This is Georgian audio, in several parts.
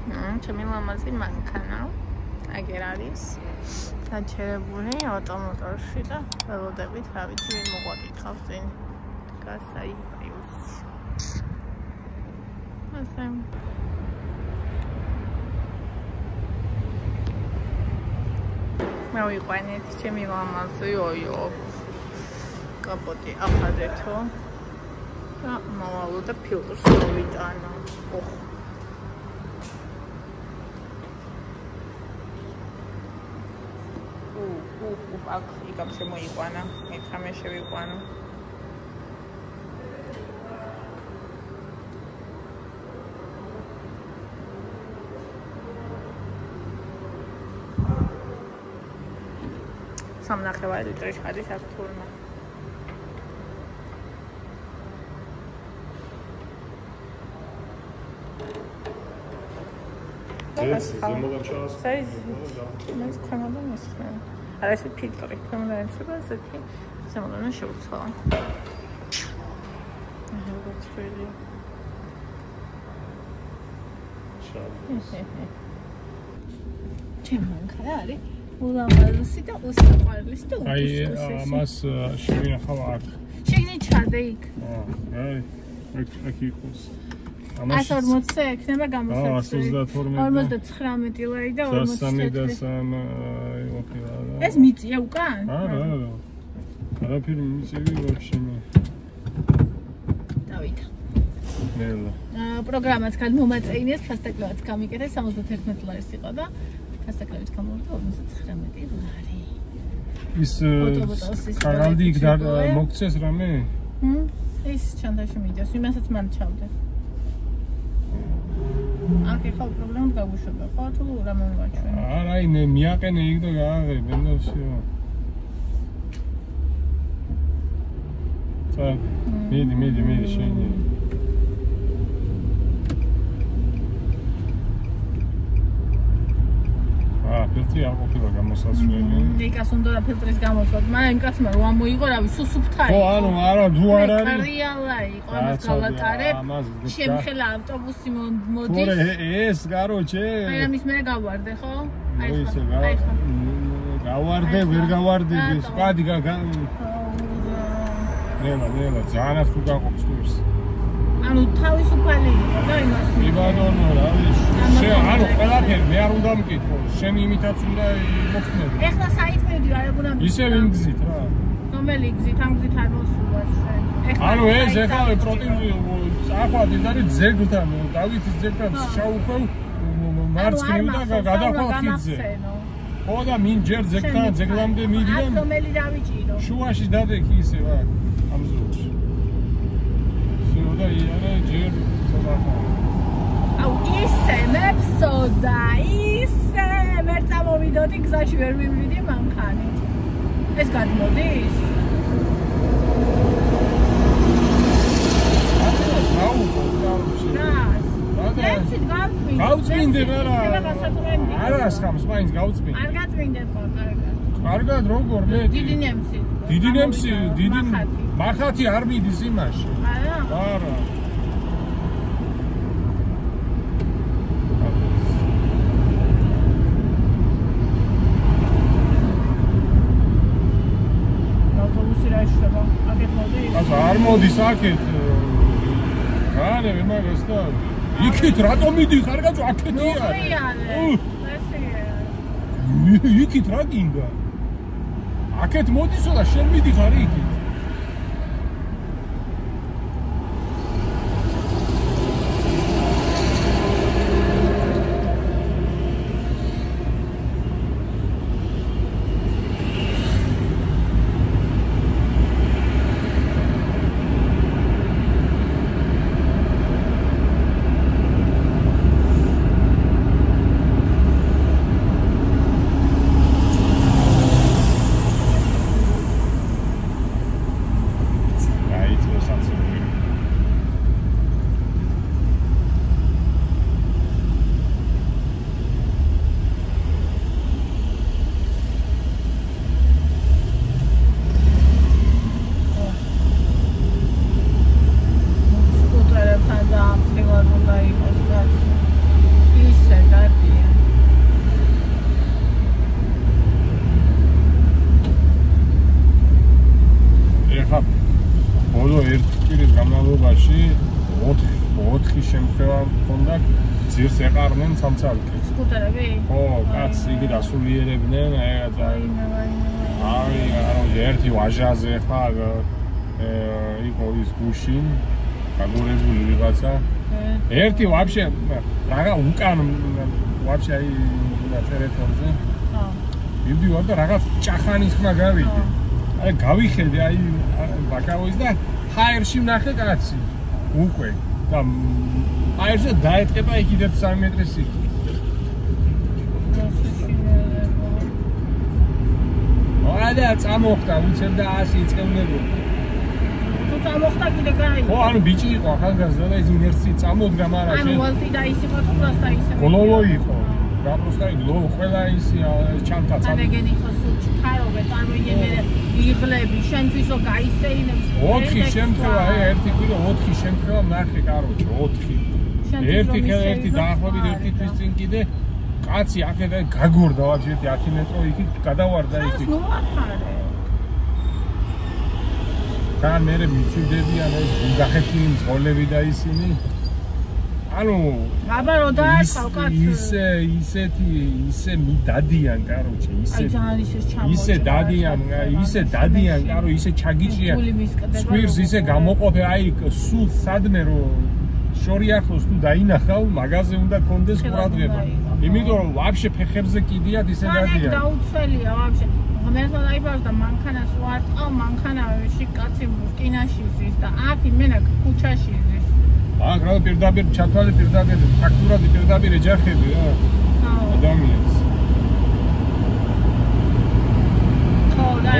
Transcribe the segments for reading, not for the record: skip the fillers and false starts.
ჩემი მამაზი მანქანა აგერ არის დაჩერებული ავტომოტორში და ველოდებით რა ვიცი ვერ მოგვაკითხავს წინ დგას აი პრიუსი ასე მოვიყვანეთ ჩემი მამაზი ოიო კაპოტი ახადეთო და მოვალო და ფილტრს მოვიტანო ოხ აქ იქამ შემოიყვანა მეცხრამე შევიყვანო სამნახევარი ლიტრი შედის აქ თურმე ეს ზემოდან საიზი მას ქვემოდან ისხენ არა ეს ფილტრი ქვემოდან ეცება ესეთი ზემოდან შევცვალა როგორცველი ჩემ მანქანა არის ულამაზესი და უსაყვარლესი და აი ამას შევინახავ აქ შეგნი ჩადე იქ აი აქ იყოს 140 ექნება გამოსაცვლელი 59 ლარი და 43 ეს მიწია უკან? არა არაფერი მიწები ვაფშე დავით ნელა პროგრამაც გადმომაწეინეს ფასტაკლავაც გამიკეთეს 71 ლარის იყო და ფასტაკლავით გამოვიდა 59 ლარი ის ხარალდი იქ მოგცეს რამე? ის ჩანთაში მიდევს იმასაც მან ჩავდა აქ ეხლა პრობლემად გაგვიშვება ხო თუ რამე მოვაჩვენე არა აი მიაყენე იქ და გააღებ ენდოსიო ცა მიდი შენი ფილტრი არ ყოფილა გამოსაცვლელი იქას უნდა რა ფილტრის გამოსვლა მაგრამ იმ კაცმა რომ ამოიღო რავი სუსუფთაი ხო ანუ არა თუ არ არის რეალა იყო ამას გავატარებ შემხელა ავტობუსი მოდის ეს გაროჩე აი ამის მე გავარდე ხო აი ესე გავარდე ვერ გავარდები სპადი ნელა ძალიან თუ გაყოფს კურს ანუ თავისუფალი იყო და იმას მიბადონო რა ვიცი შენ ანუ ყველაფერი მე არ უნდა მკითხო შენ იმითაც უნდა მოხდნები ეხლა საით მივიდი რა ეგუნა ისე ვინ გზით რა რომელი გზით ამ გზით არ მოსულა შენ ანუ ეს ეხლა პროტინი წახვად ის არის ძეგლთან დავითის ძეგლთან შაუხევ მარცხნივ და გადახვალ ხიდზე ხო და მინ ჯერ ძეგლთან ძეგლამდე მიდიან რომელი დავიჭირო შუაში დადექი ისე რა ამ ზოლში და იარა ჯერ სოდახა აუ ისე მეფსოდა ისე მე წამოვიდოდი გზაში ვერ მივიდი მანქანით ეს გადმოდის გავწმინდებ არა სხამს მაინც გავწმინდებ არ გაწმინდებ ხო კარგად როგორ მე დიდი ნემსი მახათი არ მიდის იმაში არა ავტობუსი რა შევა აქეთ მოდის არ მოდის აქეთ არა მე მაგას და იქით რატომ მიდი ხარგაჭო აქეთია იქით რა გინდა აქეთ მოდისო და შენ მიდი ხარ იქით ძირს ეყარნენ სამცალკე. სკუტერები? ხო, კაცს იგი დასულიერებდნენ, ერთი ვაჟაზე ხარ იყო ის გუშინ გაგორებული ვიღაცა. ერთი ვაფშე რაღა უკან ვაფშე აი ტელეფონზე. მივდივარ და რაღაც ჭახანის ხმა გავიდი. აი გავიხედე აი ბაკავის და ჰაერში ვნახე კაცი. უკვე და ჰაერზე დაეტყება იქიდან 3 მეტრის სიგრძე. და წამოხდა უცებდა 100 წევნებოდა. თუ წამოხდა კიდე გაიგო. ხო, ანუ ბიჭი იყო ახალგაზრდა და ის ინერცი წამოდგა, მაგრამ ანუ ვოლტი და ის იყო თულას და ისე. გოლოლო იყო. და პროსტა ლო ყველა ის ჩანთა წამო. ანეგენი ხო სუჩი ხარო წარმოიდგინე იღლები შენთვის რო გაისეინებს. 4 შემთხვევა, ერთი კვირა 4 შემთხვევა ნახე, კაროჩო, 4. ერთი ხელ ერთი დაახლოებით ერთი თვის წინ კიდე კაცი აქედან გაგორდა ვაფშე 10 მეტრო იქით გადავარდა იქით. ნუ ახარე. და მე მიწვდებიან ეს გახეთილი მძღოლები და ისინი. ანუ აბა რო დაახავ კაცი. ისე მიდადიან, კაროჩე, ისე დადიან, კარო, ისე ჩაგიჭიან. სკვირს ისე გამოყოფე, აი სულ სადმე რო შორი ახლოს თუ დაინახავ, მაგაზე უნდა კონდეს ყურადღება. იმიტომ რომ ვაფშე ფეხებზე კიდიათ ისე დადიან. და უცველია ვაფშე. ღმერთმა დაიბაროს და მანქანას ვარტყავ, მანქანაში კაცი რკინაში ზის და აქ იმენა ქუჩაში ზის. აქ რა პირდაპირ ჩათვალე პირდაპირ ფაქტურადი პირდაპირ ეჯახები რა. ადამიანს. ხო, და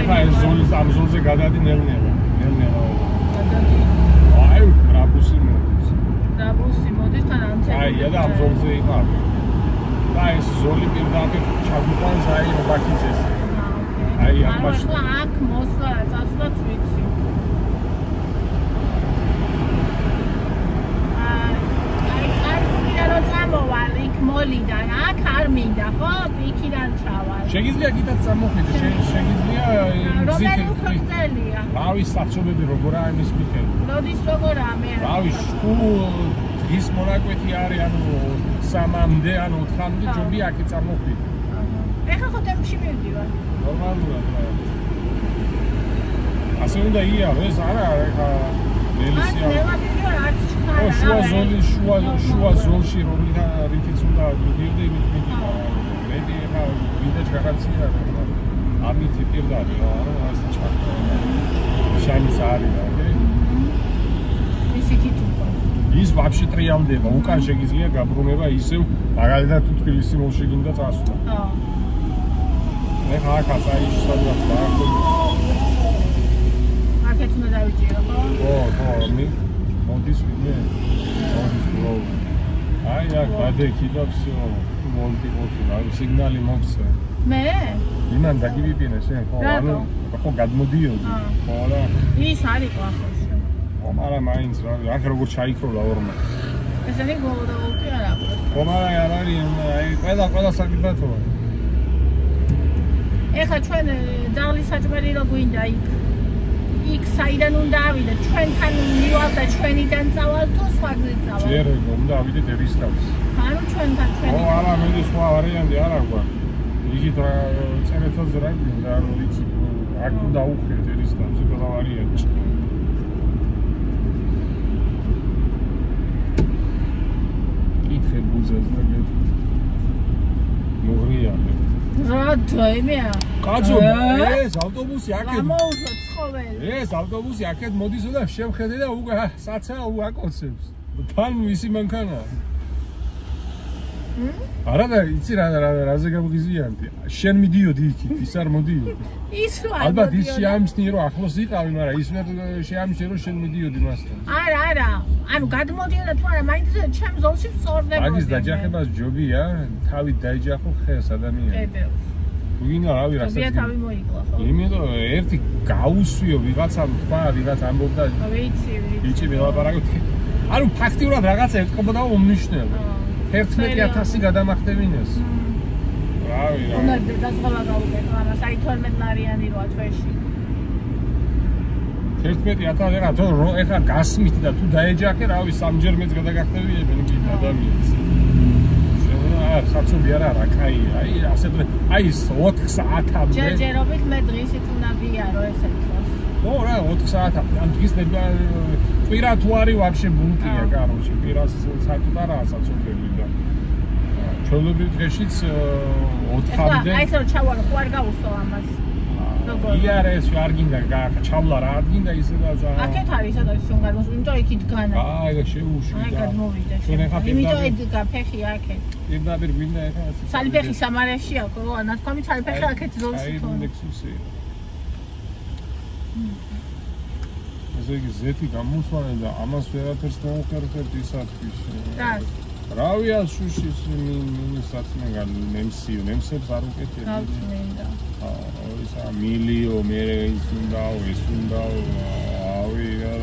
ამ ზოლზე გადადი ნელ-ნელა. გადადი. აი, რაბუსი მოდის თან ამ წელს. აი, და ამ ზოლზე იყო. და ეს ზოლი პირდაპირ ჩაგუყანს აი ბაქიძეს. აი ამაში აქ მოსვლა წასვლაც ვიცი. აი წამოვალ იქ მოლიდან აქ არ მინდა ხო იქიდან ჩავალ. შეგიძლია კიდაც წამოხვიდე, შეგიძლია რომელი უფრო გრძელია? რავი საცობები როგორაა იმის მიხედვით. როდის როგორაა მე? რავი ის მონაკვეთი არის ანუ 3-მდე ანუ 4-მდე ჯობია აქ წამოხვიდე. ეხლა ხო ტემპში მივდივარ. ნორმალურად რა. ასე უნდა იარო ეს არა ეხლა ნელისია. შუა ზოლში რომლითაც უნდა მივიდე იმით მეტი ეხლა ვიდეო გაგაცია რა. ამით პირდაპირ რა ასე ჩაკა. შანის არის რა. ისეთი თუქა. ის ვაფშე ტრიალდება, უკან შეგიძლია გაბრუნება ისევ მაგალითად თუ თბილისი მოლში გინდა წასვლა. ეხლა აქაც აი სადღაც დაახლოებით. აქეთ უნდა დავიჭირო ხო? ხო, მოდის ვიდე. აი აქ გადაიქი და всё, მოლტი, რა სიგნალი მოხსე. მე? იმან დაგივიპინე შენ ხო, ანუ ხო გადმოდიოდი. ხო რა. ის არისო ახალში. მაგრამ მაინც რა, აქ როგორ ჩაიქროლა ორმო. ესენი გოლდა ვოლტი არა აქვს. ხო, მაგრამ არ არის, აი ყველა საკითხათოა. ეხლა ჩვენ ძაღლის საჭმელი რო გვინდა იქ საიდან უნდა ავიდე ჩვენთან მივალ და ჩვენიდან წავალ თუ სხვა გზით წავალ? ჯერ უნდა ავიდეთ ერისთავის. ანუ ჩვენთან ხო, არა, მე სხვა ვარიანტი არ აქვს. იგით რა წერეთელზე რა გინდა რომ იცი აქ უნდა უხდეთ ერისთავის ყველა ვარიანტი. კითხე ბუზას და გეტყვი. მოგრია. რატო იმეა? კაცო, ეს ავტობუსი აქეთ გამოუშვე ცხოველი. ეს ავტობუსი აქეთ მოდის და შევხედე და უკვე საცაა უაკოცებს. თან ვისი მანქანაა? არა და იცი რაზე გავღიზიანდი? შენ მიდიოდი იქით, ის არ მოდიოდი. ის რა? ალბათ ის შეამჩნიე რომ ახლოს იყავი, მაგრამ ის ვერ შეამჩნიე რომ შენ მიდიოდი მასთან. არა. ანუ გადმოდიოდა თუ არა, მაინც ჩემ ზოლში სწორდებოდა. მაგის დაჯახებას ჯობია, თავით დაიჯახო ხეს ადამიანს. კედელს. ვინა რავი რასაც. ჯობია თავი მოიკლა ხო? იმიტომ ერთი გაუსვიო ვიღაცამ თქვა, ვიღაც ამბობდა. ვიცი. ბიჭი ველაპარაკოთ. ანუ ფაქტიურად რაღაცა ეთყობოდა უმნიშვნელო. 11000 გადამახდებინეს. რავი. უნდა დასწავლა გავუკეთო ამას, აი 12 ლარიანი როა თვეში. 11000 რა თო ეხა გასმით და თუ დაეჯახე, რავი, 3 ჯერ მეც გადაგახდებიებენ კიდე ადამიანს. საცობი არა რა, კაი, აი ასე აი 4 საათამდე. ჯერჯერობით მე დღისით უნდა ვიარო ესე თქოს. ო რა 4 საათამდე, ან დღის კვირა თუ არის ვაფშე ბუნკია, კაროჩი, კვირას საერთოდ არაა საცობელი და ჩვეულებრივ დღეშიც 4-მდე. აი ესე რომ ჩავარო, ხო არ გავუსვა ამას. იარეს არ გინდა ჩავლა რა არ გინდა ისე და აქეთ არის სადაც რომ გადმოსული იმიტომ იქით განა აი შეუშვი აი გადმოვიდა იმიტომ ედგა ფეხი აქეთ პირდაპირ გვინდა ეხლა სალიფეხი სამარაში აქვს რა ნათქვამი სალიფეხი აქეთ ზოლში ხო აი ლექსუსი ესე იგი ზეთი გამოსვანა და ამას ვერაფერს მოუხერხებთ ისათვის რა რავია შუშის მინისაც მეგან ნემსებს არ უკეთებ გავწმინდა ისა მილიო მე ის უნდა ავი რა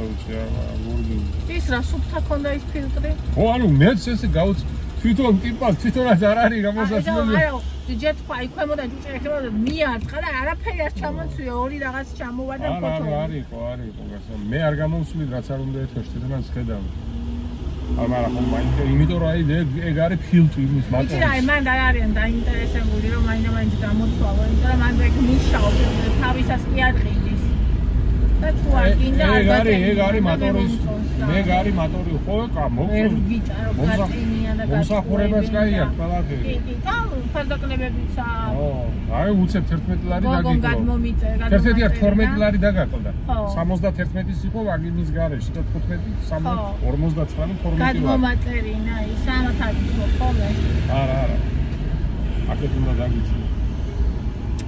გურგი ის რა სუფთა ქონდა ის ფილტრი ხო ანუ მეც ესე გავც თვითონ ტიპას თვითონაც არ არის გამოსასვლელი არა ჯეთქვა აი ქვემოდან უჭერხება და მიარტყა და არაფერი არ ჩამოწვია ორი რაღაც ჩამოვა და ფოტო არის გასა მე არ გამოვსვლით რაც არ უნდა ეთქვა შეთანაც ხედავ არა ხომ მაინტერესებს იმიტომ რომ აი ეგ არის ფილტრი იმის მარტო იცი რა მან და არიან დაინტერესებული რომ მაინც გამოცვალო იმიტომ რომ მან ეგ მუშაობს თავისას კი არ ყიდის და თუ არ გინდა ეგ არის მოტორი მე გარი მოტორი ხო ვიტარო პლატინია და მოსახურებაც კაია ყველაფერი კი და ფასდაკლებებიცა აი უცებ 11 ლარი დაგიკლო გოგონ გადმომიწე 12 ლარი დაგაკლდა 71-ის იყო ვაგინის გარეშე და 15 59 გადმომაწერინა ის ამათ არის ხოლმე არა აქეთ უნდა დაგიცი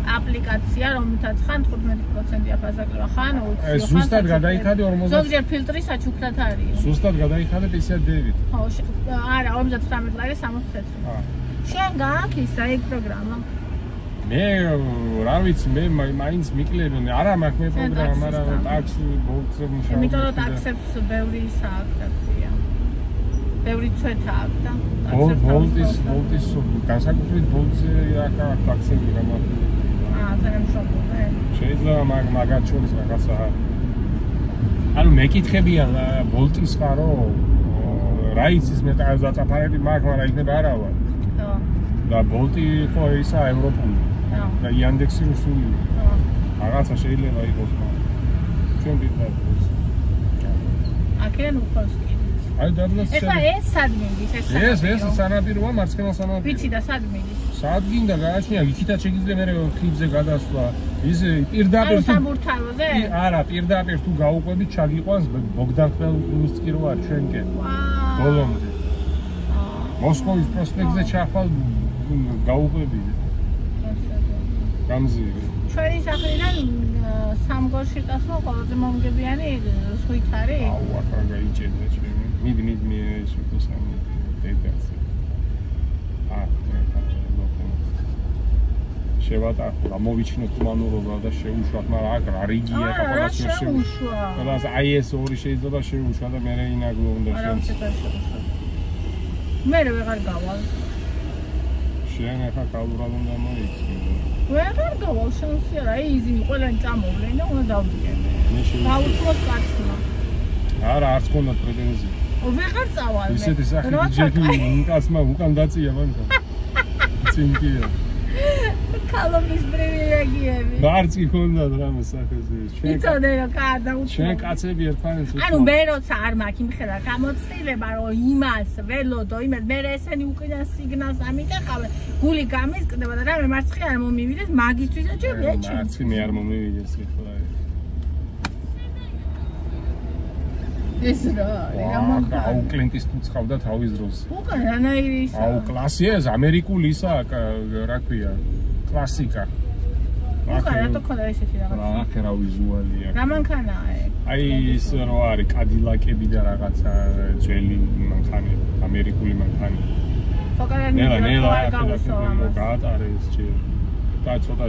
აპლიკაცია რომელთაც ხან 15%-ია ფასდაკლება ხან 20 ეს ზუსტად გადაიხადე 40 ზოგჯერ ფილტრი საჩუქრად არის ზუსტად გადაიხადე 59 ხო არა 59 ლარი 64 შენ გააქვს ისა ეგ პროგრამა მე რა ვიცი მე მაინც მიკლები არა მაქვს მე პროგრამა მაგრამ ტაქსი ბოლტზე მუშაობ იმიტომ რომ ტაქსებს ბევრი სააკრებია ბევრი ცვეთა აქვს და ბოლტის განსაკუთრებით ბოლტზე აქ ტაქსები გამართული შეიძლება მაგათ შორის რაღაცა ანუ მეკითხებიან ბოლტის ხარო რა იცის მე დაწაფარები მაქვს მაგრამ იქნება არა ვარ და ბოლტი ხო ისა ევროპული და იანდექსი რუსული რაღაცა შეიძლება იყოს ჩვენ ვიყავს აქენ უხოს კი აი დაბლას ეხლა ეს სადმინდის ეს სანაპიროა მარცხენა სანაპირო ვიცი და სადმინდის სად გინდა გააჩნია იქითაც შეგიძლია მე ხიბზე გადასვლა ის პირდაპირ სამურთალოზე არა პირდაპირ თუ გაუყვებით ჩაგიყვანს ბოგდან ხმელნიცკი რო არ ჩვენკე ბოლომდე მოსკოვის პროსპექტზე ჩახვალ გაუყვებით გამზირი ჩვენი სახლიდან სამგორში წასვლა ყველაზე მომგებიანი ზღვით არის აუ ახლა გაიჭერდა ჩვენ მიდი შევკუსანი დედაცი შევატახო რა მოვიჩინოთ მანურობა და შევუშვათ მაგრამ აქ რა რიგია ყველას შევუშვა ყველას აი ეს ორი შეიძლება შევუშვა და მე ინაგლო უნდა შევუშვა მე ვეღარ გავალ შენ ახლა კალურად უნდა მოიქცე ვეღარ გავალ შანსი არა იზინი ყველანი წამოვლენ და უნდა დავდგენ გაუთხოთ კაცმა არა არც კონდა პრეტენზია ვეღარ წავალ მე ისეთი სახით ჯექი კაცმა უკან დაწია მანქა ცინკია კალობის პრივილეგიები. არც კი ქონდათ რამე სახეზე. იცოდე რომ კაცდა უცხო. ჩვენ კაცები ერთმანეთს უცხო. ანუ მე როცა არ მაქვს იმხედა გამოცდილება რომ იმას ველოდო იმას მე ესენი უკიდან სიგნალს ამიტეხავენ გული გამისკდება და რამე მარცხი არ მომივიდეს მაგისთვის აჭი მეჩი. მარცხი მე არ მომივიდეს ეხლა. ეს რა გამონდა. აუ კლინტის თუ ცხავდა თავის დროს. უკან რანაირი ისა. აუ კლასია ეს ამერიკული ისა რა ქვია კლასიკა. უკან რატო ქონდა ესეთი რაღაც. რა რა ვიზუალია. რა მანქანაა ეგ? აი ის რო არის კადილაკები და რაღაცა ძველი მანქანები, ამერიკული მანქანები. ნელა გაატარე ეს ჯერ. და ცოტა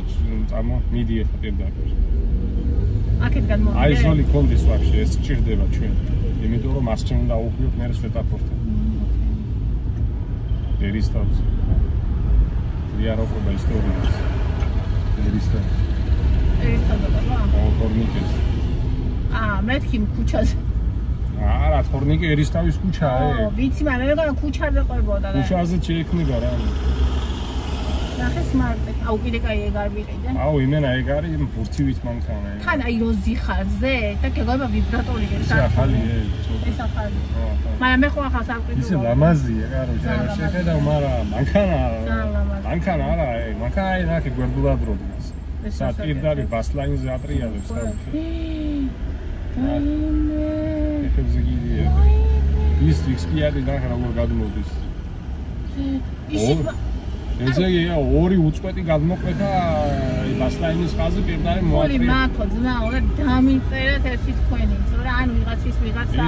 წამო მიდი ახლა პირდაპირ. აქეთ გადმოვიდა. აი ზოლი კონდის ვაფშე ეს გჭირდება ჩვენ. იმიტომ რომ მას ჩვენ უნდა აუხიოთ მე სვეტაფორთან. ერისთავს. იაროყობა ისტორიას. ერისთავს. ერისთავსა. ოღონდ მეთქი მეთქი ქუჩაზე. არა, თორნიკე ერისთავის ქუჩაა. ვიცი, მაგრამ მეგონა ქუჩაზე ყვებოდა. ქუჩაზე შეექმნება რა. ნახე სმარტი. აუ კიდე კაი ეგ არ ვიყიდე. აუ იმენა ეგ არის ბურთივით მანქანა. თან აი როზი ხარზე და გეგოება ვიბრატორი გესა. ეს ახალი ეს ახალი. მაგრამ მე ხო ახალს არ ვყიდო. ისე ლამაზია, კარო, შეხედავ, მაგრამ მანქანა არა, მანქანა აი ნახე გვერდულად როდის. საპირდარი ბასლაინზე ატრიალებს თავში. ეხებზე გიდია. ის ექსპიარი ნახე როგორ გადმოდის. ესეა ორი უწყვეტი გადმოყვეთა ბასლაინის ხაზი პირდარი მოატრია. ორი მაქო ძმაო და დამიწერეთ ერთი თქვენი. ზორა ანუ ვიღაცა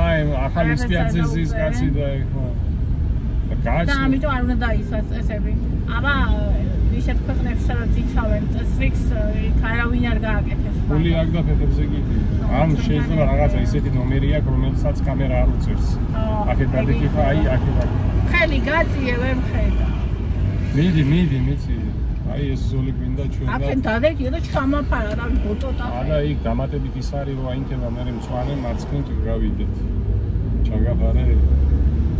აი ახალი ექსპიარზე ზის კაცი და ხო. და ამიტომ არ უნდა დაისვას წესები. აბა ისეთ ქვეყნებში სადაც იცავენ წესრიგს არავინ არ გააკეთებს. გული აქ და ფეხებზე გიდი. ან შეიძლება რაღაცა ისეთი ნომერი აქვს რომელსაც კამერა არ უწევს. აქეთ გადიკითხა აი აქეთ. ხელი გაწიე ვერ მხედა. მიდი მიცი. აი ეს ზოლი გვინდა ჩვენ და აქეთ დადეკიო და ჩამაფარა და ბოტოტა. არა იქ დამატებით ის არის რომ აინქება მე მწვანე მარცხნივ გავიდეთ. ჩაგაფარე.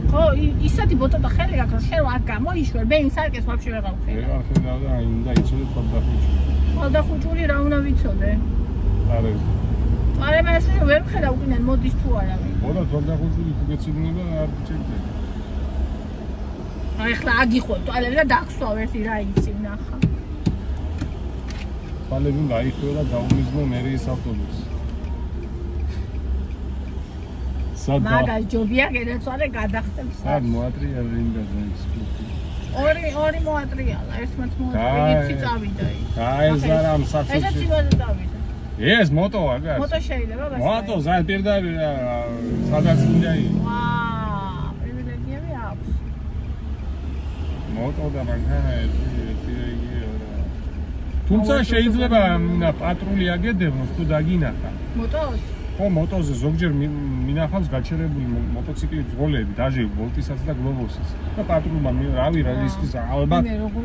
ხო, ისეთი ბოტოტა ხელი გაქვს, შენ არ გამოიშვერ, მე იმ სარკეს ვაფშე ვერ გავხედავ. ვერ ხედავ და აი უნდა იცოდე თვალდახუჭი. თვალდახუჭული რა უნდა ვიცოდე? არა. არა, მე ესე ვერ ხედავ უკინან მოდის თუ არა მე. მოდა თვალდახუჭული თუ გეცოდინება არ გჭირდება. აი ხლა აგიხვალ თვალები და დაგსვავ ერთი რა იცი ნახა. თვალები უნდა აიხო და გაუმიზნო მე ის ავტობუსი. მაგას ჯობია გადაცვალე გადახტებს. სად მოატრია რინდა ზენს. ორი მოატრიალა, ერთმანეთს მოატრია, იცი წავიდა იქ. აი ეს არა ამ საფრთხე. ესეც იმაზე წავიდა. ეს მოტოა გას. მოტო შეიძლება ბას. მოტო ზარ პირდარი სადაც უნდა ის. ვაა, პრივილეგიები აქვს. მოტო და მანქანა ეს პრივილეგია რა. თუმცა შეიძლება პატრული აგებდეს თუ დაგინახა. მოტოს? ხო, მოტოზე ზოგჯერ მინახავს გაჩერებული მოტოციკლების როლები, დაჟე ვოლტისაც და გლობოსის. და პატრულმა რავი რა ისთვის ალბათ. მე როგორ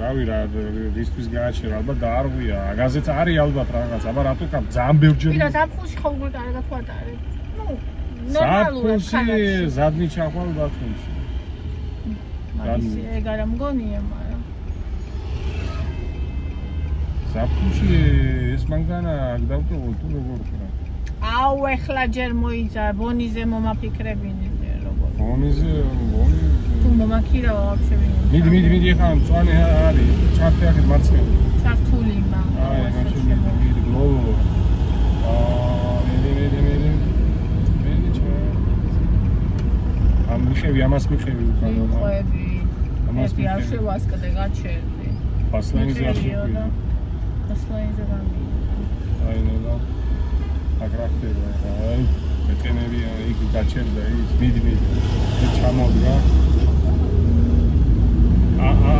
რავი რა ისთვის გააჩერა ალბათ დაარღვია. აგაზეც არის ალბათ რაღაც, აბა რატო კამ ძალიან ბევრჯერ. ვიღაც აფხულში ხო უკვე კარგად ვატარე. ნუ ნორმალურად ხალხი ზადნი ჩახვალ ბათუმში. მაგის ეგ არა მგონია, მაგრამ საფუში ეს მანქანა აქ დავტოვო თუ როგორ ხარ? აუ ეხლა ჯერ მოიძა ბონიზე მომაფიქრებინე როგორ. ბონიზე თუ მომაქირა ვაფშე ვინ. მიდი ეხლა მწვანე არის. ჩარტი აქეთ მარცხნივ. ჩართული მა. აი მაშინ მიდი გლოვო. მიდი ჩა. მიხევი ამას მიხევი უკან. მიხევი. ამას არ შევასკდე გაჩერდი. ბასლაინზე არ შევიდა. ბასლაინზე გამი. აი ნელა. აგრახტება აი მეტენები იქ გაჩერდა ის მიდი. ჩამოვიდა.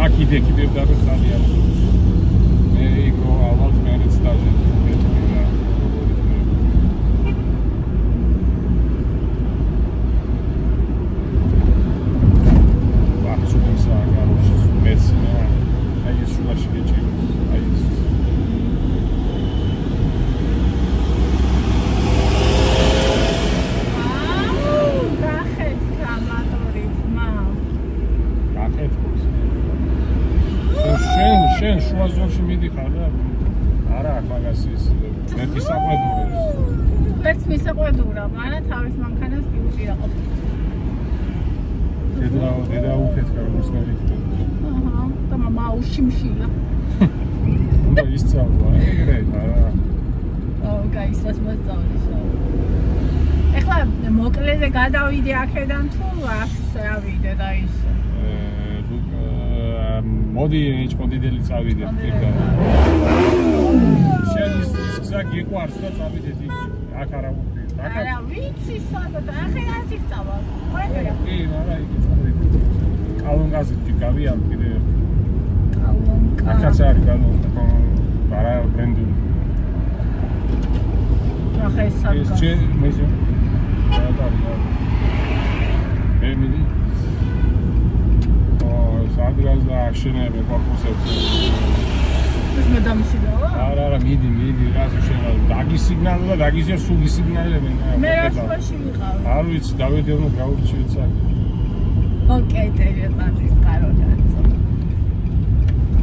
აქ კიდე დავწერალია. მე იგრო ალბათ მეც დაჟე. შენ შუა ზოლში მიდიხარ და არა აქ მაგას ის მერტის საყვედურებს. ვერც მისაყვედურა, მაგრამ თავის მანქანას გიუჭირა ყოფილი. დედა უფეთქა მოსნელი. აჰა, და მამა უშიმშილა. უნდა ისწავლა, ეგრეთ არა. აუ, გაისვას მოსწავლეს. ეხლა მოკლეზე გადავიდე აქედან თუ აქ ავიდე და ის მოდი ჭყოდიდელი წავიდე პირდა. შენ ის გზა გიყვარს და წავიდეთ იქ. აქ არა ვუყი. არა ვიცი სადაც ახლა რაც იწავა. ყველგან. კი, არა იქ წავიდეთ. კალონგაზე გავიარ კიდე. კალონგა. აქაც არის კალონგა. არა ბრენდული. ახლა ეს სადაც. ეს ჩე მეზე. მე მიდი. სადღაც და აღშენებენ კორპუსებს. ეს მე დამისიდავა? არა, მიდი, რასო შენა დაგისიგნალო და დაგიზიარ სულ გისიგნალები. მე რაში ვიყავ? არ ვიცი, დავედევნო გაურჩიოთ საკ. ოკეი, ტელეფონის კაროდაცო.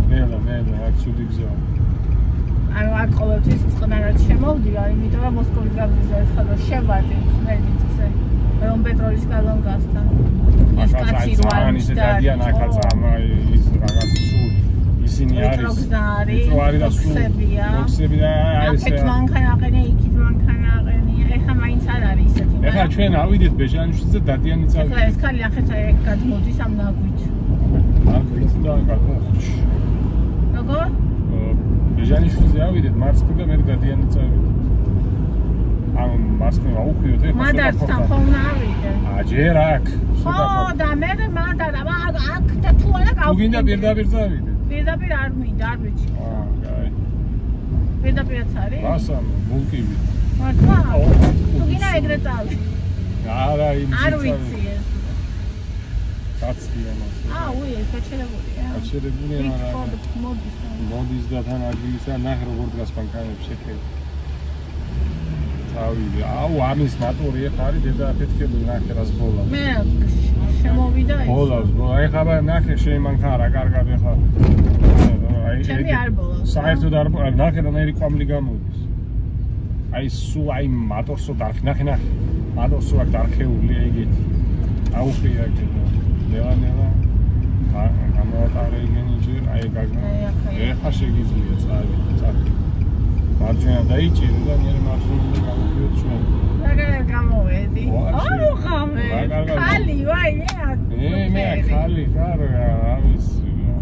მე აქ ცუდი გზაა. ანუ აქ ყოველთვის წყნარად შემოვდივარ, იმიტომ რომ მოსკოვის გაბრძა ერთხელ შევარდი ხმელნიცზე. რომ პეტროლის კალონგასთან. ეს კაცი როანის დადიან აქაც ამა ის რაღაც სულ ისინი არის. მეტრო არის და სულ მოხსები და არის. აქეთ მანქანაყენია, იქით მანქანაყენია. ეხლა მაინც არ არის ისეთი. ეხლა ჩვენ ავიდეთ ბეჟანიშვილზე დადიანი წავიდეთ. ეხლა ეს ხალი ახეთ ეგ გადმოდის ამ ნაგვით. ნაგვით და გადმოხში. როგორ? ბეჟანიშვილზე ავიდეთ მარცხნივ და მე დადიანი წავიდეთ. ამ მარცხნივ აუხვიოთ ეხლა მადართან ხომ ავიდე? ჯერ აქ. ხო და მე მადარა აქ და თუ არა გავ. თუ გინდა პირდაპირ წავიდე. პირდაპირ არ მინდა, არ ვიცი. კაი. პირდაპირაც არის? რასამ, ბულკივით. მართლა? თუ გინდა ეგრე წავიდე. არა, იმის. არ ვიცი ეს. კაცია მას. უი, ეს გაჩერებულია. გაჩერებულია, მაგრამ მოდის. მოდის და თან ადგილისა ნახე როგორ დგას ბანკანებში შეკეთ. წავიდე. ამის მატორი ეხა არის დედაფეთქებული ნახე რას ბოლა. მე შემოვიდა ის. ბოლავს, ეხლა ნახე შემანქა რა კარგად ეხლა. ჩემი არ ბოლავს. საერთოდ არ ნახე და ნერი ყვამლი გამოდის. აი სულ აი მატორსო დარხ ნახე. მატორსო აქ დარხეული ეგეთი. აუხია ეგეთი. ნელა. გამოვატარე იგენი ჯერ აი გაგნა. ეხლა შეგიძლია წავიდე. მარჯვენა დაიჭირო და მე მარჯვენა გავუხიოთ ჩვენ. რა გამოვედი? ხამე. ხალი ვაი მე ხალი არის.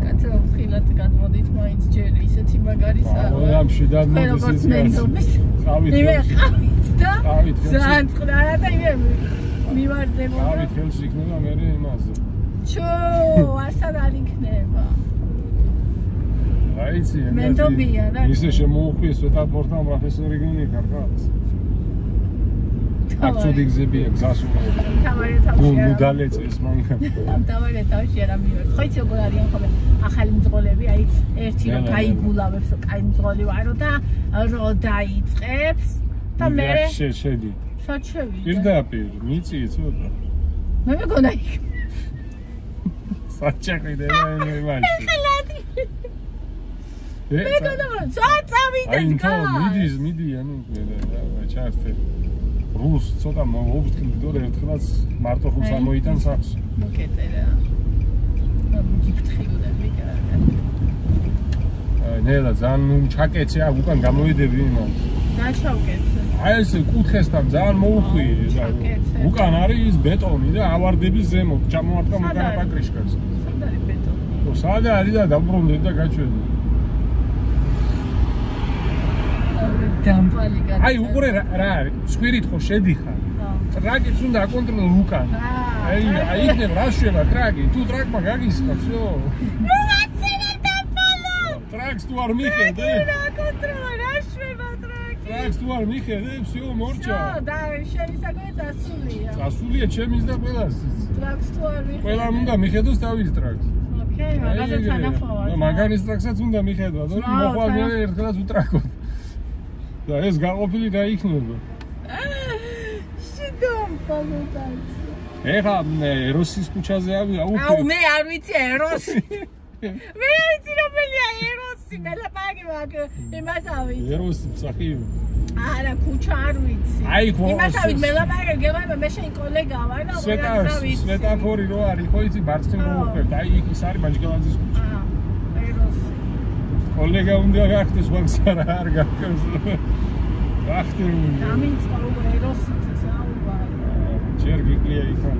კაცო ხილად გადმოდით მაინც ჯერ ისეთი მაგარი საერთოდ. ამ შედად მოდის ის. წავით. მე ხავით და ძალიან წყნარა და იმე მივარდება. წავით ხელში იქნება მე იმაზე. ჩო, ასად არ იქნება. აიცი, მენდობია რა. ისე შემოუხვიეს ვეტაპორტთან პროფესორი გინი კარგად. აქ ცუდი გზებია, გზას უყურებ. თავარი თავში. ნუ დალეწეს მანქანა. თავარი თავში არ ამივარ. ხო იცი როგორ არიან ხოლმე ახალი მძღოლები, აი ერთი რომ გაიგულავებს, კაი მძღოლი ვარო და რო დაიწყებს და მე შედი. საჩევი. პირდაპირ, მიწი ცოტა. მე მეგონა იქ. საჩეყიდე მე ვაიში. მეგონა წავიდე კაც. მიდი ანუ მე ჩართე. რუს ცოტა მოვუხდი დორე ერთხელაც მარტო ხუს ამოიტან სახში. მოკეტერა. გიფრთხილდები კარგად. ნელა ძალიან ჩაკეცე აქ უკან გამოვიდები იმან. დაჩავკეცე. აი ეს კუთხესთან ძალიან მოუხვი და უკან არის ბეტონი და ავარდების ზემოთ ჩამოვარდა უკან პაკრიშკას. სად არის ბეტონი? სად არის და დაბრუნდეთ და გაჩვენე. დამპალი კაცი. აი უყურე რა არის? სკვირით ხო შედიხარ? ტრაკიც უნდა აკონტროლო უკან. აი იქნება რა შევა ტრაკი? თუ ტრაკმა გაგისხა, всё. ნუ მაცენა დამპალო. ტრაკს თუ არ მიხედე? რა კონტროლო რა შევა ტრაკი? ტრაკს თუ არ მიხედე, всё მორჩა. და შენი საკუთი წასულია. წასულია ჩემის და ყველას. ტრაკს თუ არ მიხედე? ყველა უნდა მიხედოს თავის ტრაკს. ოკეი, მაგაზე თანახმოვარ. მაგარის ტრაკსაც უნდა მიხედვა, თორემ მოხვალ მე ერთხელაც უტრაკოთ. და ეს გაყოფილი რა იქნება? შედამპალო კაცი. ეხა ეროსის ქუჩაზე აუხე. მე არ ვიცი ეროსი. მე არ ვიცი რომელია ეროსი, მე ლაპარაკი მაგ იმას ავიცი. ეროსი მსახიობი. არა, ქუჩა არ ვიცი. აი ხო. იმას ავიცი, მე ლაპარაკი გეუბნება, მე შენ კოლეგა ვარ და რა ვიცი. სვეტაფორი რო არის, ხო იცი მარცხენ რო უხევთ. აი იქ ის არის მანჯგალაძის ქუჩა. ეროსი. კოლეგა უნდა გახდეს ვაქსარა არ გახდეს. გახდე უნდა. ამინწყო როგორ ეროსი საუბარი. ჯერ გიკლია იქან.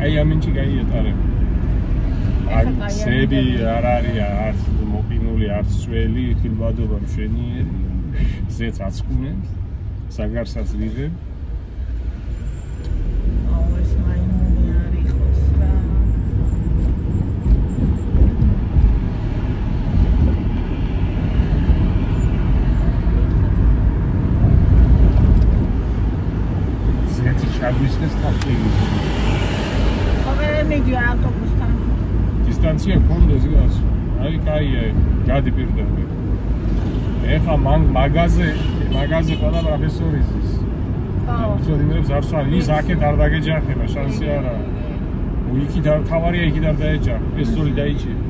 აი ამინჩი გაიეტარებ. სები არ არის არც მოპინული არც სველი ხილბადობა მშვენიერი ზეც აწკუნებს საგარსაც ვიღებ ეს მაიმუნი არის ხოსრა ზეთი ჩაგვისხეს თაფლი ხომ ვერ მიდიარ ავტობუსთან. დისტანცია გქონდეს გას. აი, კაია, გადი პირდაპირ. ეხა მაგაზე ყველა პროფესორი ზის. აბსოლუტურად არ სვალი, ის აქეთ არ დაგეჯახება, შანსი არა. იქით არ თავარია, იქით არ დაეჯახა. ეს სული დაიჭირა.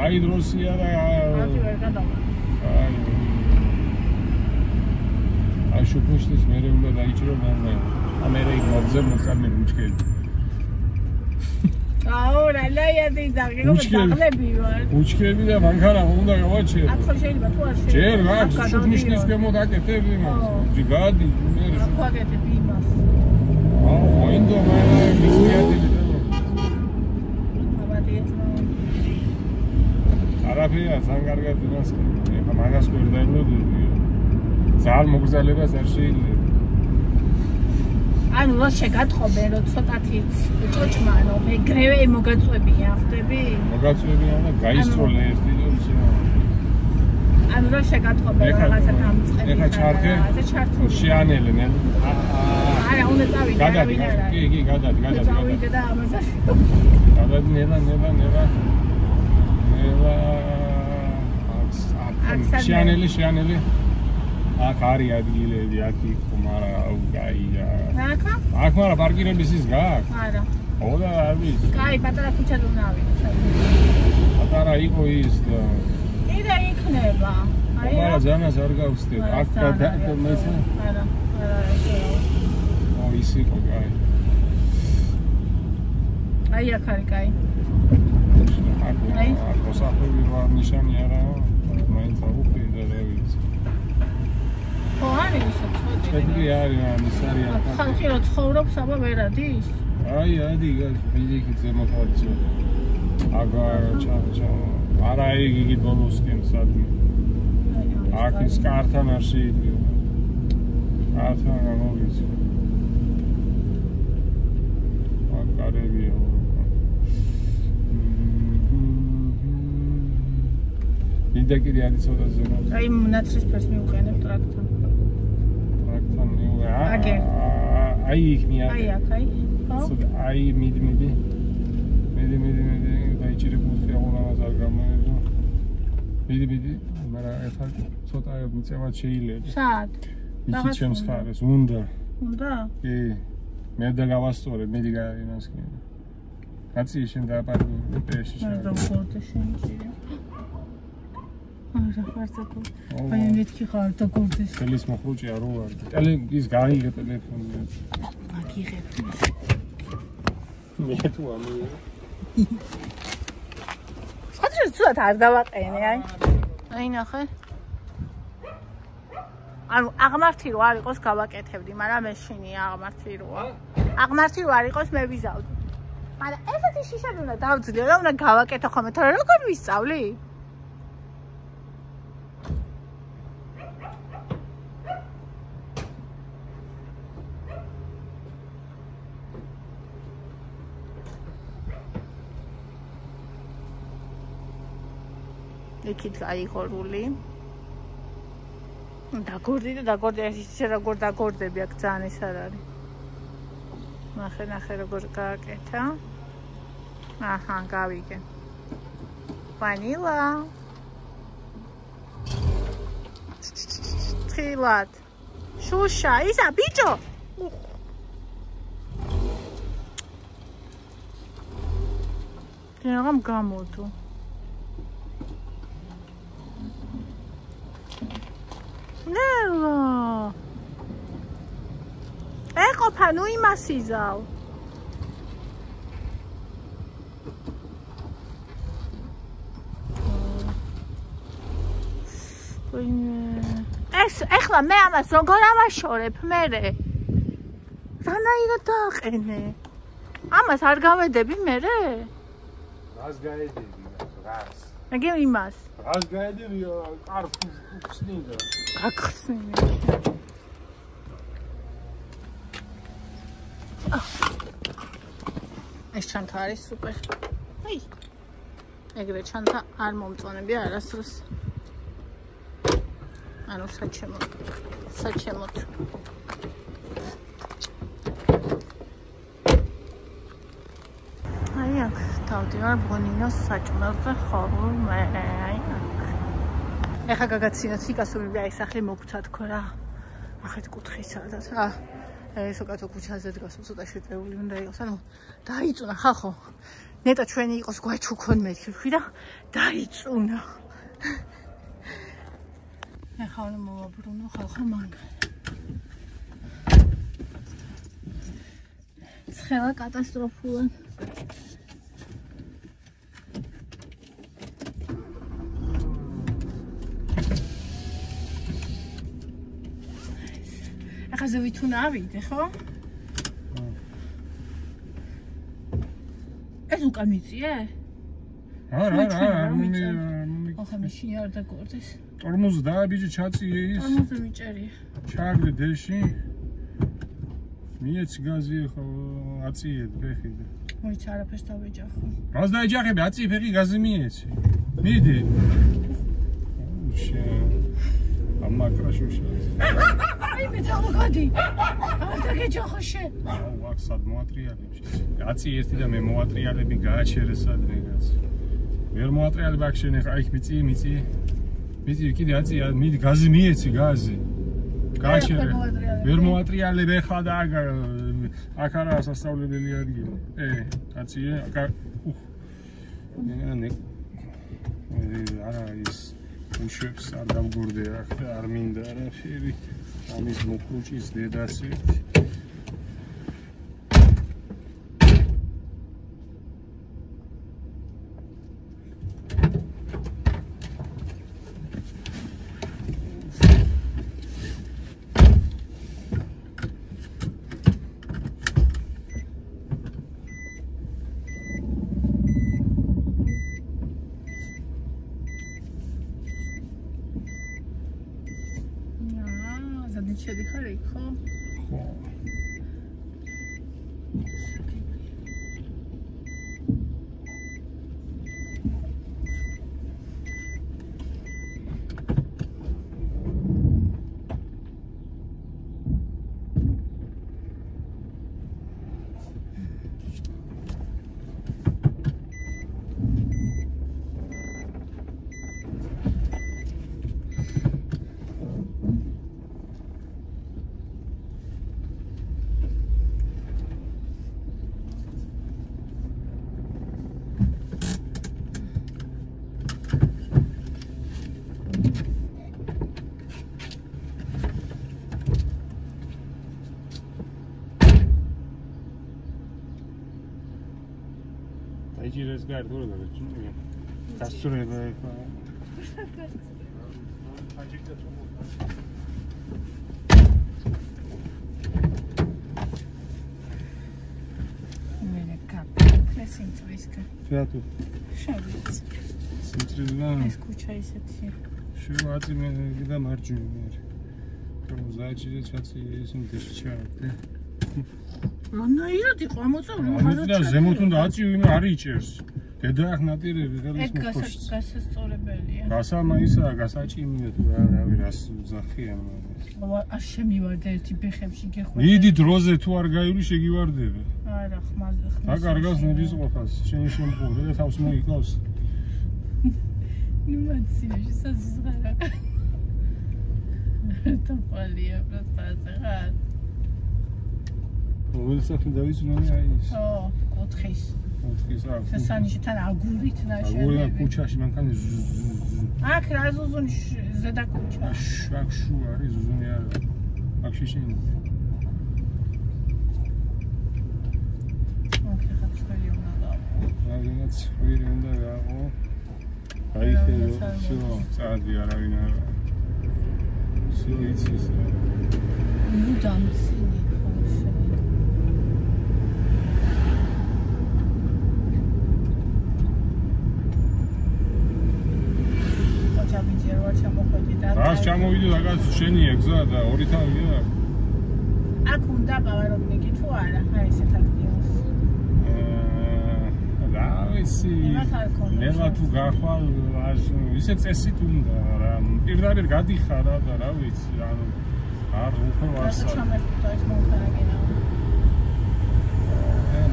აი დროსია და ათი ვერ გადავა. აი შუქუშტის მერე უნდა დაიჭირო მე. ამერე იმოძე მოწამე უჩქელი. აურა ლაიადი ზაგრე ზაღლები ვარ. უჩქები და მანქანა უნდა გავაჩერე. ახლა შეიძლება თუ არ შეიძლება. ჯერ აქვს შუქუშტის გამო დაკეთები იმას. ჯიგადი მერე. აკეთებ იმას. აინდო მანა მისიადი და არაფერია სანგარგად იმას ეხა მაგას ვერ დაიმოდები ზარ მოგზალებას არ შეიძლება ანუ რა შეგატყობენ რომ ცოტათი ჭოჭმანო მეგრევე მოგაწვებიან ხდები მოგაწვებიან და გაისროლე ერთი და ვსია ანუ რა შეგატყობენ რაღაცა დამწყები ეხა ჩარხე შეანელე მე არა უნდა წავიდე გადადი კი გადადი წავიდე და ამაზე გადადი ნელა შეანელი აქ არის ადგილები აქ იქ მაგრამ გაია აქ მაგრამ პარკირების ის გააქვს არა ოდა არის კაი პატარა ქუჩაზე უნდა ავიდე პატარა იყო ის და კიდე იქნება აი რა ზანას არ გავხსნით აქ მეცა არა ის იყო კაი აი აქ არის კაი აი მოსახლეობი რა ნიშანი არაა მაინც აღუხდი და რა ვიცი ხო არის ისე წვედი არის ის არის ხალხი რო ცხოვრობს აბა ვერ ადის აი ადი ფიზიკით ზემოთავაზო აგარ ჩა არა იგი ბოლოსკენ სადმე აქ ის კართან არ შეიძლება კართან გამოვიცი აკარებია იდა კიდე არის ცოტა ზემო აი ნაცრის ფერს მივყენებ ტრაქთან აგე აი იქ მია აი აქ აი ხო აი მიდი დაიჭირე ბუსი აღონავას არ გამოეძო მიდი მაგრამ ეხლა ცოტა მიწევად შეიძლება სად იქ ჩემს ხარეს უნდა კი მე და გავასწორე მიდი გაინას კი კაცი შენ დააპარდი პეში შენ და ხოთე შენჭირე არა ხარცაკო აი მეთქი ხარ და გორდეს ხელის მოხრუჭია რო არ ტელე ის გაიღე ტელეფონი მაგიღებ მე თუ ამი ხოთე ცუდად არ დავაყენე აი ნახე ანუ აღმართი რო არ იყოს გავაკეთებდი მაგრამ მეშინია აღმართი რო არ იყოს მე ვიზავდი მაგრამ ესეთი შიშები უნდა დავძლიო რა უნდა გავაკეთო ხოლმე თორე როგორ ვისწავლი იქით გაიღორული დაგორდი ისე როგორ დაგორდები აქ ძალიან ის არ არის ნახე როგორ გააკეთა აჰა გავიგე ვანილა თხილად შუშა ისა ბიჭო რამე გამოდო ნელა ეყოფა ნუ იმას იზავ ეს ეხლა მე ამას როგორ ავაშორებ მერე რანაირად დააყენე ამას არ გავედები მერე რას გაედები რას აგე იმას რას გაედები კარფუს ხსნიდა გახსნილი ეს ჩანთა არის სუპერ აი ეგრე ჩანთა არ მომწონები არასდროს ანუ საჩემოთ ვარ ბონინოს საჭმელზე ხოლმე. ეხა გაგაცინოთ სიკასული აი სახლი მოგცა თქო რა. ახეთ კუთხისადაც რა. ესო კაცო ქუჩაზე დგას ცოტა შეტეული უნდა იყოს. ანუ დაიწუნა ხალხო. ნეტა ჩვენი იყოს გვაჩუქონ მეთქი და დაიწუნა. ეხა უნდა მოვაბრუნო ხალხო მანგა. ცხელა კატასტროფულად. ახლა ზევით უნდა ავიდე, ხო? ეს უკან მიწიე? არა, ახლა მაშინ არ დაგორდეს. ტორმოზ და ბიჭი ჩაწიე ის. ტორმოზი მიჭერია. ჩაგდე დეში. მიეც გაზი ხო აწიეთ ფეხი და. მოიცა არაფერს დავეჯახო. რას დაეჯახები? აწიე ფეხი გაზი მიეცი. მიდი. ოუშე. ამა კრაშუშა. აი მე წავგადი. არ დაგეჯახო შენ. ვაკ სად მოატრიალებს. აწი ერთი და მე მოატრიალები გააჩერე სადმე კაც. ვერ მოატრიალებ აქ შენ ხა იქ მიწი. მიწი კიდე აწია მიდი გაზი მიეცი გაზი. გააჩერე. ვერ მოატრიალებ ხა და აქ არა სასწავლებელი ადგილი. აწიე არა ის უშვებს არ დავგორდე აქ და არ მინდა არაფერი. ამის მოხუჭის დედას ერთი. შედი ხარ იქ ხო? ხო. Idziesz gardło do rzeczy. Kasturę do Mene kap, klesintviska. Fiatu. Šavic. Sintrizvan. Escucha iseti. Šuati me da marđumer. To zađe čaci jesam deščate. რანაირად იყო ამოწოლო და ზემოთ უნდა აწიო იმე არ იჭერს დედა აქ ნატირები ხელის მოხოშს გასასწორებელია გასამა ისა გასაჭიმია თუ რავი რას უძახიან მაგას არ შემივარდა ერთი ბეხებში გეხვეწე მიდი დროზე თუ არ გაივლი შეგივარდები არა ხმაზე აკარგავს ნების ყოფას შენ შემყურე და თავს მოიკავს ნუ მაცინაში საზღარა თოპალია პროსტაცა ველსახი დავიზუნე აი ის. ო, კუთხის. კუთხის აქ. სასანიში თან აგურით ნაშენები. აგური კუჩაში მანქანი აქ რა ზუზუნი ზედა კუჩა. აქ შუ არის ზუზუნი არა. აქ შიშინი. აქ ხა ცხვირი უნდა გაყო. აგინაც ცხვირი უნდა გაყო. აი ხო, წადი არავინ არა. სულიცის. ნუ დამცინი. რას ჩამოვიდე რაღაც შენია გზა და ორი თავია აქ უნდა პავარობნიკი თუ არა აი ესეთ ადგილს რა ვიცი ნელა თუ გახვალ ისე წესით უნდა რა პირდაპირ გადიხარ რა და რა ვიცი ანუ არ უფრო ვარსა ჩამერკუტა ეს მომხარაგენა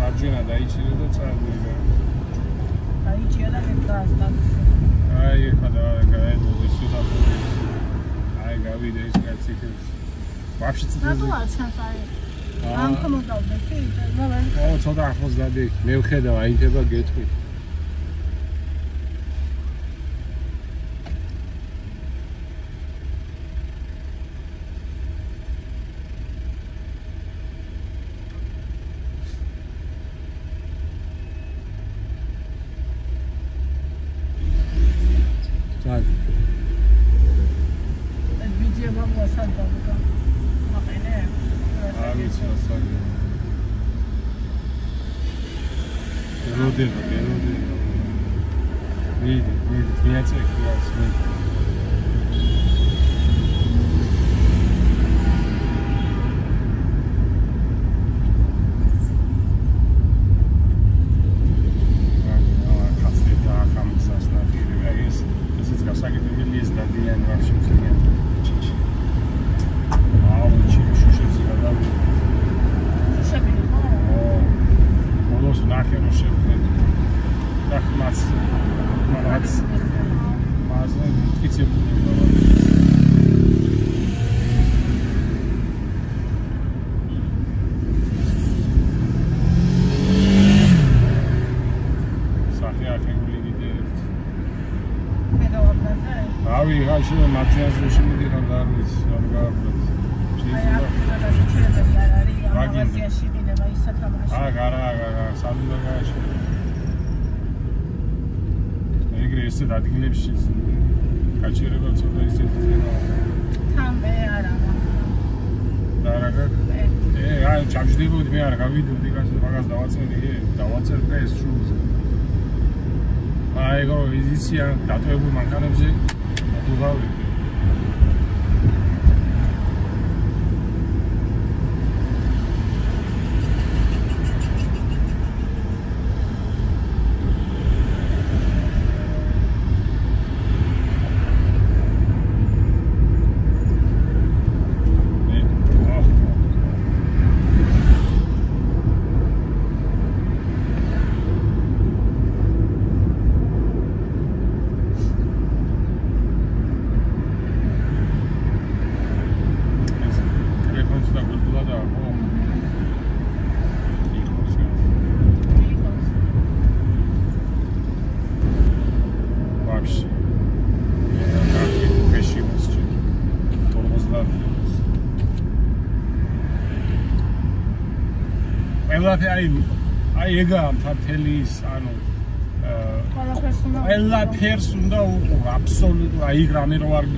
მარჯვენა დაიჭირე და წავიდა გაიჭია და გასტა. აი ხა და გაედო სუდა. აი გავიდე ის კაცი. ვაფშე ცოტა. რატო არ ჩანს აი? ამ ხმოდავდა კი და ო ცოტა ახლოს დადი. მე ვხედავ აინტება გეტყვი. დატოვებულ მანქანებზე დუღავი აი ეგა მთელი ის ანუ ყველაფერს უნდა უყურ აბსოლუტურად აი რამე რო არ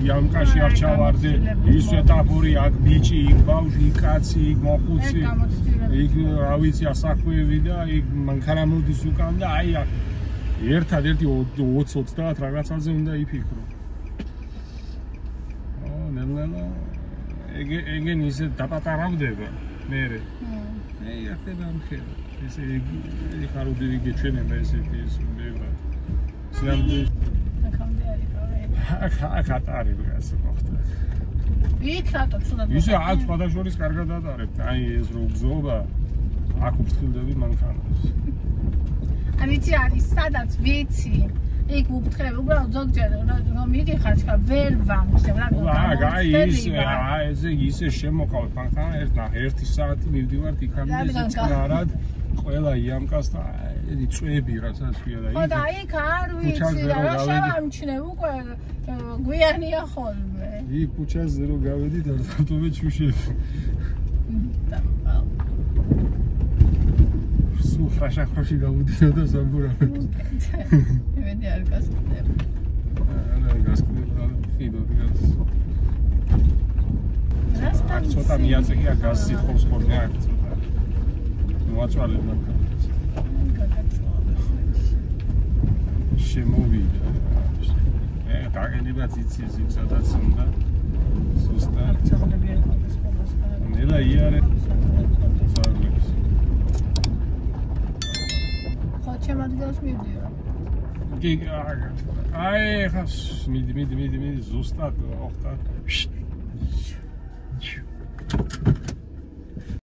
იამკაში არ ჩავარდე ის ეტაპური აქ ბიჭი იქ ბავშვი იქ კაცი იქ მოხუცი იქ რა ვიცი ასახვევი და იქ მანქანა მოდის უკან და აი ერთადერთი 20-30 რაღაცაზე უნდა იფიქრო ნელა ეგენ ისე დაპატარავდება მე აი ახლა ამხელა ესე იგი ხარობრივი გეჩვენება ესეთი ეს მეგრა სლამდე აქ ატარებ გასა მოხდა იქ რატო ცუდად ისე აქ სხვადასხვაის კარგად ატარებთ აი ეს რო გზობა აქ უფრთხილდები მანქანას აი ვიცი არის სადაც ვიცი იქ უფრთხილებ უბრალოდ ზოგჯერ რომ მიდიხარ ჩქა ვერ ვამჩნევ რა აი ისე შემოყავ მანქანა ერთი საათი მივდივართ იქამდე ზეწნარად ყველა იამკას და ედი წვები რასაც ვია და იქ ხო და იქ არ ვიცი რა შევამჩნევ უკვე გვიანია ხოლმე იქ ქუჩაზე რო გავედით არ დავტოვე ჩუშები ფრაშახროში გავუდიოდა სამბურავად. იმედი არ გასკვნებ. არა გასკვნებ და ფიდოდ გას. რასთან ცოტა მიაწეკია გაზი ხობს ხოლმე აქ ცოტა. მოაწვალებ მაგას. შემოვიდა. დაგენება ციცი სადაც უნდა. სუსტად. ნელა იარე. ჩემადგას მივდივარ. კი, აი, ხა მიდი ზუსტად ოხტა.